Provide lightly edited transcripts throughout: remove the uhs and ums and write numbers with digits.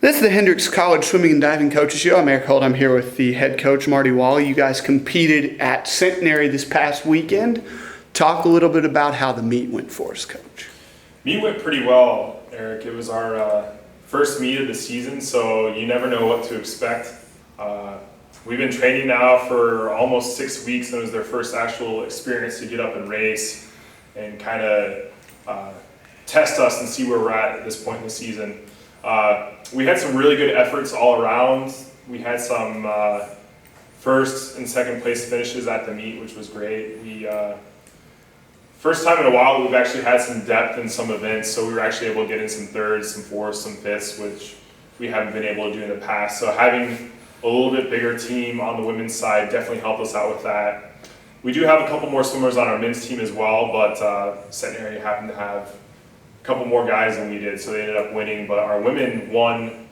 This is the Hendrix College Swimming and Diving Coaches Show. I'm Eric Holt. I'm here with the head coach, Marty Wahle. You guys competed at Centenary this past weekend. Talk a little bit about how the meet went for us, Coach. Meet went pretty well, Eric. It was our first meet of the season, so you never know what to expect. We've been training now for almost 6 weeks, and it was their first actual experience to get up and race and kind of test us and see where we're at this point in the season. We had some really good efforts all around. We had some first and second place finishes at the meet, which was great. First time in a while we've actually had some depth in some events, so we were actually able to get in some thirds, some fourths, some fifths, which we haven't been able to do in the past. So having a little bit bigger team on the women's side definitely helped us out with that. We do have a couple more swimmers on our men's team as well, but Centenary happened to have a couple more guys than we did, so they ended up winning. But our women won,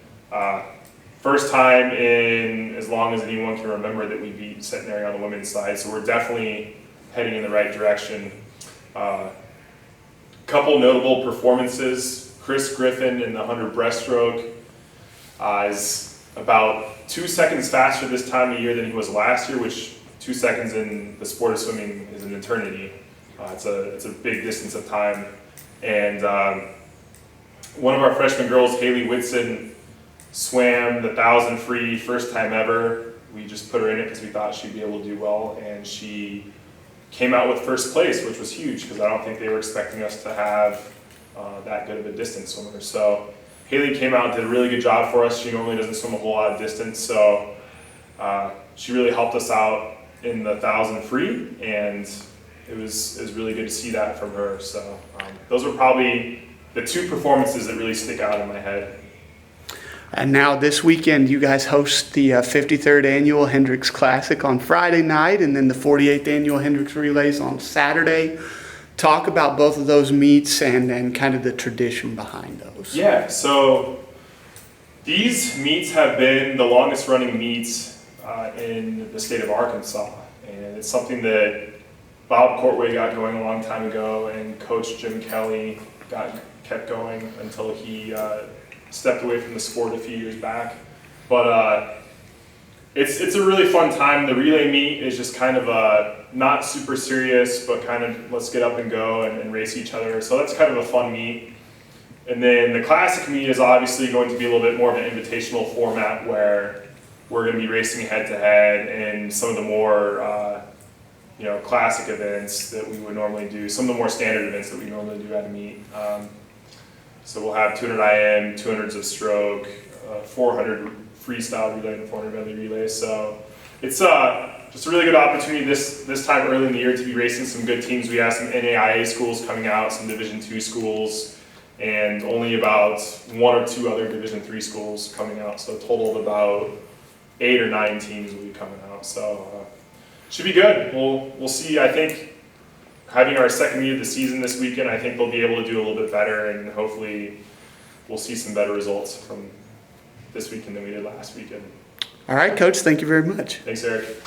first time in as long as anyone can remember that we beat Centenary on the women's side, so we're definitely heading in the right direction. Couple notable performances. Chris Griffin in the 100 breaststroke is about 2 seconds faster this time of year than he was last year, which 2 seconds in the sport of swimming is an eternity. It's a big distance of time. And one of our freshman girls, Haley Whitson, swam the 1,000 free first time ever. We just put her in it because we thought she'd be able to do well, and she came out with first place, which was huge because I don't think they were expecting us to have that good of a distance swimmer. So Haley came out and did a really good job for us. She normally doesn't swim a whole lot of distance, so she really helped us out in the 1,000 free, and it was really good to see that from her. So those were probably the two performances that really stick out in my head. And now this weekend, you guys host the 53rd Annual Hendrix Classic on Friday night, and then the 48th Annual Hendrix Relays on Saturday. Talk about both of those meets and kind of the tradition behind those. Yeah, so these meets have been the longest running meets in the state of Arkansas, and it's something that Bob Courtway got going a long time ago, and Coach Jim Kelly kept going until he stepped away from the sport a few years back. But it's a really fun time. The relay meet is just kind of not super serious, but kind of let's get up and go and race each other. So that's kind of a fun meet. And then the classic meet is obviously going to be a little bit more of an invitational format where we're going to be racing head to head in some of the more classic events that we would normally do, some of the more standard events that we normally do at a meet. So we'll have 200 IM, 200s of stroke, 400 freestyle relay, and 400 medley relay. So it's just a really good opportunity this time early in the year to be racing some good teams. We have some NAIA schools coming out, some Division II schools, and only about 1 or 2 other Division III schools coming out. So a total of about 8 or 9 teams will be coming out. So should be good. We'll see. I think having our second meet of the season this weekend, I think they'll be able to do a little bit better, and hopefully we'll see some better results from this weekend than we did last weekend. All right, Coach. Thank you very much. Thanks, Eric.